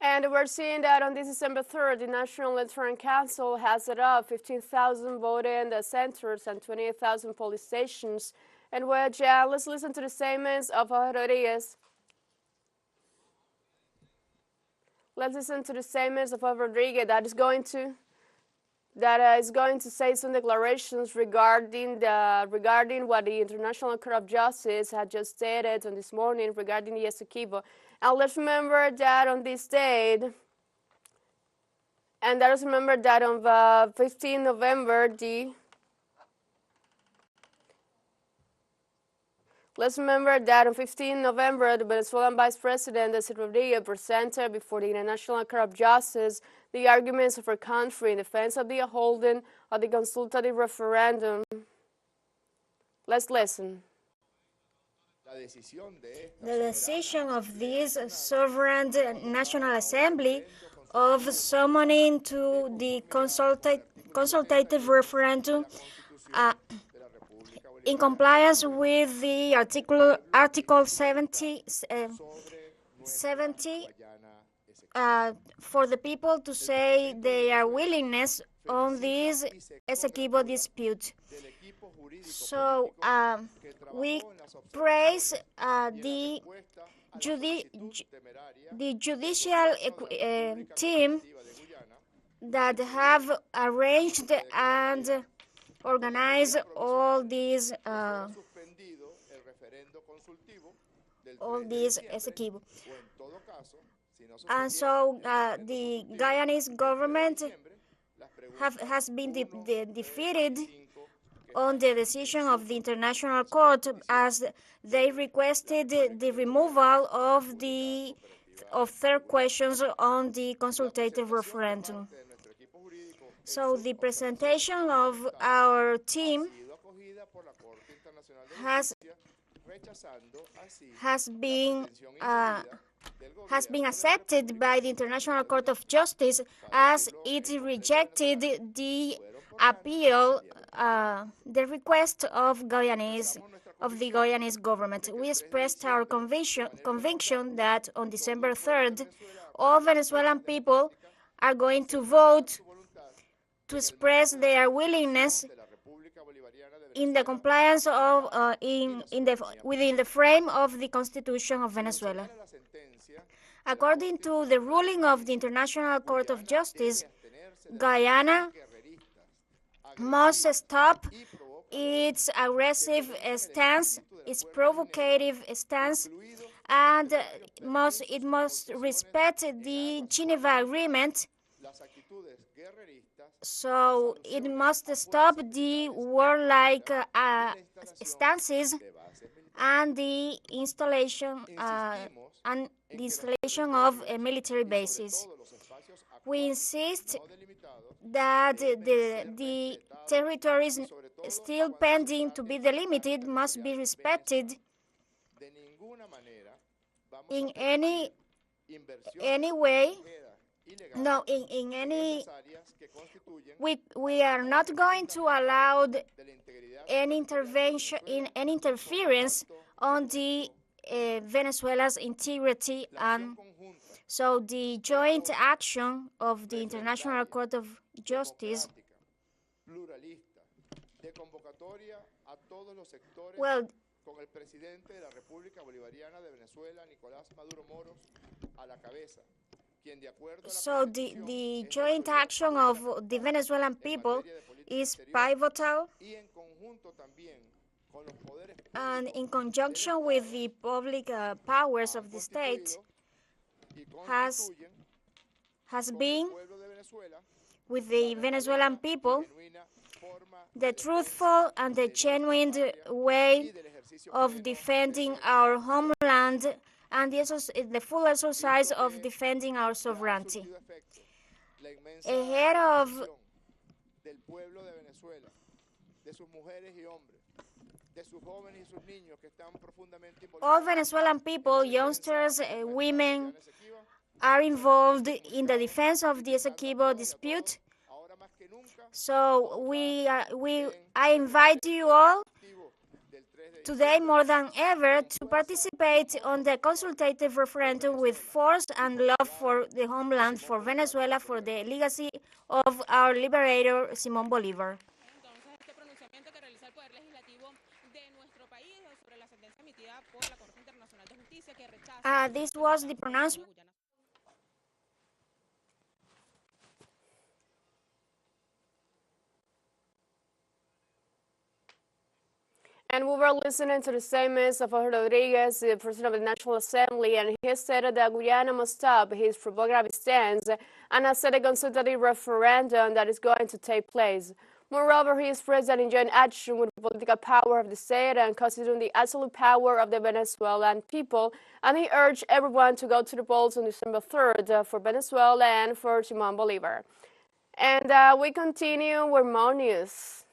And we're seeing that on this December 3rd, the National Electoral Council has set up 15,000 voting centers and 28,000 police stations. And let's listen to the statements of Jorge Rodríguez. Let's listen to the statements of Jorge Rodríguez that is going to say some declarations regarding what the International Court of Justice had just stated on this morning regarding the Essequibo. And let's remember that on this date, and let us remember that on the 15th November, let's remember that on 15 November, the Venezuelan Vice President, Jorge Rodríguez, presented before the International Court of Justice the arguments of our country in defense of the holding of the consultative referendum. Let's listen. The decision of this sovereign National Assembly of summoning to the consultative referendum in compliance with the Article 70 for the people to say their willingness on this Essequibo dispute. So we praise the judicial team that have arranged and organized all these Essequibo. And so the Guyanese government has been defeated on the decision of the International Court, as they requested the removal of third questions on the consultative referendum. So the presentation of our team has been accepted by the International Court of Justice, as it rejected the appeal, the request of the Guyanese government. We expressed our conviction that on December 3rd, all Venezuelan people are going to vote to express their willingness in the compliance of within the frame of the Constitution of Venezuela. According to the ruling of the International Court of Justice, Guyana must stop its aggressive stance, its provocative stance, and it must respect the Geneva Agreement. So it must stop the warlike stances and the installation of military bases. We insist that the territories still pending to be delimited must be respected in any way. No, in any. We are not going to allow any interference on the Venezuela's integrity, and so the joint action of the International Court of Justice. Well, so the joint action of the Venezuelan people is pivotal, and in conjunction with the public powers of the state has been, with the Venezuelan people, the truthful and the genuine way of defending our homeland and the full exercise of defending our sovereignty. Ahead of all Venezuelan people, youngsters, women, are involved in the defense of the Essequibo dispute. So I invite you all today more than ever to participate on the consultative referendum with force and love for the homeland, for Venezuela, for the legacy of our liberator, Simón Bolívar. This was the pronouncement. And we were listening to the statements of Jorge Rodríguez, the President of the National Assembly, and he said that Guyana must stop his provocative stance and has set a consultative referendum that is going to take place. Moreover, he expressed that in joint action with the political power of the state and constituting the absolute power of the Venezuelan people, and he urged everyone to go to the polls on December 3rd for Venezuela and for Simón Bolívar. And we continue with more news.